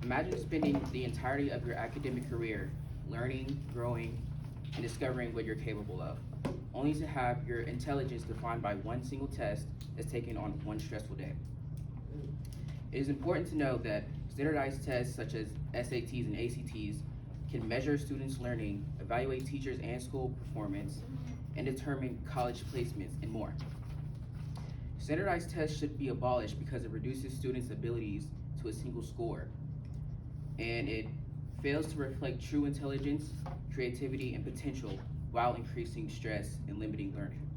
Imagine spending the entirety of your academic career learning, growing, and discovering what you're capable of, only to have your intelligence defined by one single test that's taken on one stressful day. It is important to note that standardized tests such as SATs and ACTs can measure students' learning, evaluate teachers and school performance, and determine college placements and more. Standardized tests should be abolished because it reduces students' abilities to a single score, and it fails to reflect true intelligence, creativity, and potential while increasing stress and limiting learning.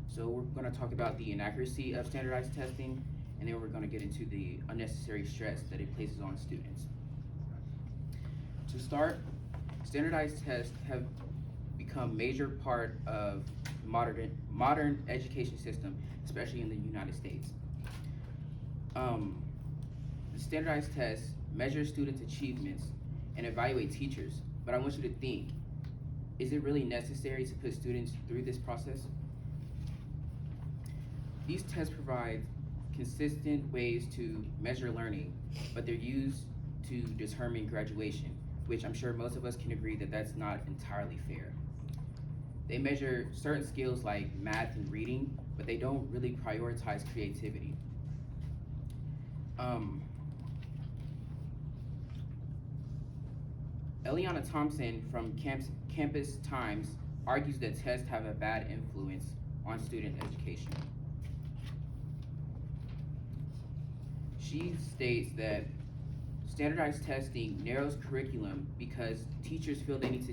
So we're going to talk about the inaccuracy of standardized testing, and then we're going to get into the unnecessary stress that it places on students. To start, standardized tests have become a major part of modern education system, especially in the United States. The standardized tests measure students' achievements and evaluate teachers, but I want you to think, is it really necessary to put students through this process? These tests provide consistent ways to measure learning, but they're used to determine graduation, which I'm sure most of us can agree that that's not entirely fair. They measure certain skills like math and reading, but they don't really prioritize creativity. Eliana Thompson from Campus Times argues that tests have a bad influence on student education. She states that standardized testing narrows curriculum because teachers feel they need to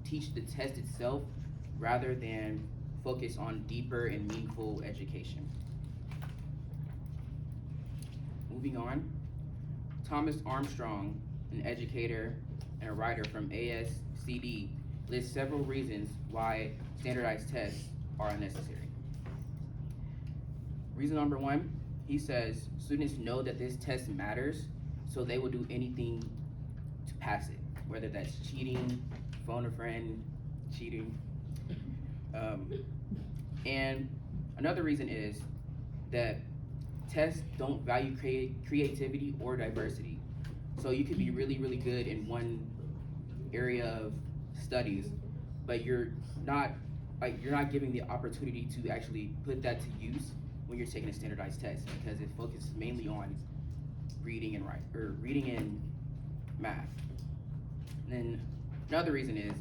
teach the test itself rather than focus on deeper and meaningful education. Moving on, Thomas Armstrong, an educator and a writer from ASCD, lists several reasons why standardized tests are unnecessary. Reason number one, he says students know that this test matters, so they will do anything to pass it, whether that's cheating, phone a friend, cheating. And another reason is that tests don't value creativity or diversity. So you could be really, really good in one area of studies, but you're not giving the opportunity to actually put that to use when you're taking a standardized test, because it focuses mainly on reading and math. And then another reason is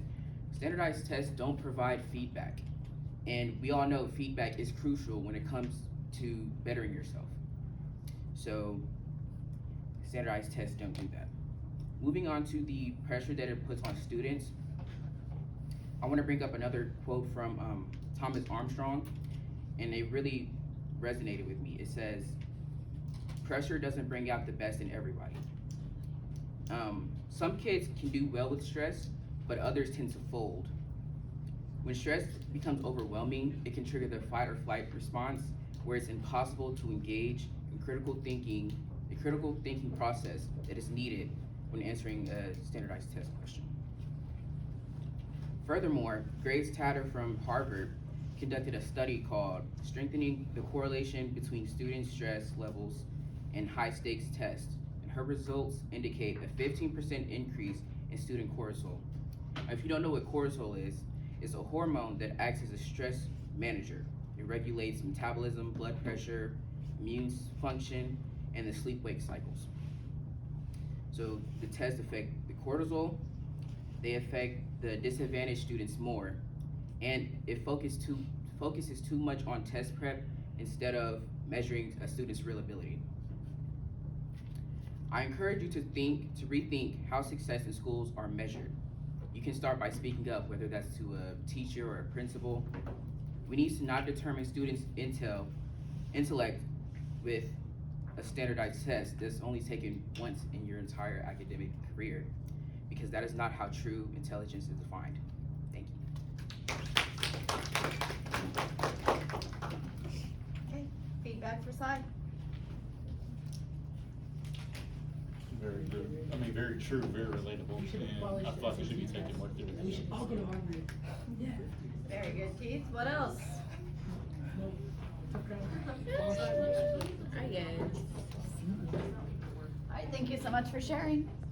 standardized tests don't provide feedback, and we all know feedback is crucial when it comes to bettering yourself. So standardized tests don't do that. Moving on to the pressure that it puts on students, I want to bring up another quote from Thomas Armstrong, and it really resonated with me. It says, "Pressure doesn't bring out the best in everybody. Some kids can do well with stress, but others tend to fold. When stress becomes overwhelming, it can trigger the fight or flight response, where it's impossible to engage in the critical thinking process that is needed when answering a standardized test question." Furthermore, Grace Tatter from Harvard conducted a study called "Strengthening the Correlation Between Student Stress Levels and High-Stakes Tests," and her results indicate a 15% increase in student cortisol. Now, if you don't know what cortisol is, it's a hormone that acts as a stress manager. It regulates metabolism, blood pressure, immune function, and the sleep-wake cycles. So the tests affect the cortisol, they affect the disadvantaged students more, and it focuses too much on test prep instead of measuring a student's real ability. I encourage you to rethink how success in schools are measured. You can start by speaking up, whether that's to a teacher or a principal. We need to not determine students' intellect with a standardized test that's only taken once in your entire academic career, because that is not how true intelligence is defined. Thank you. Okay, feedback for Cy. Very good. I mean, very true, very relatable, and I feel like it should be taken more seriously. We should all go to Harvard. Yeah. Very good, Keith. What else? I guess. Thank you so much for sharing.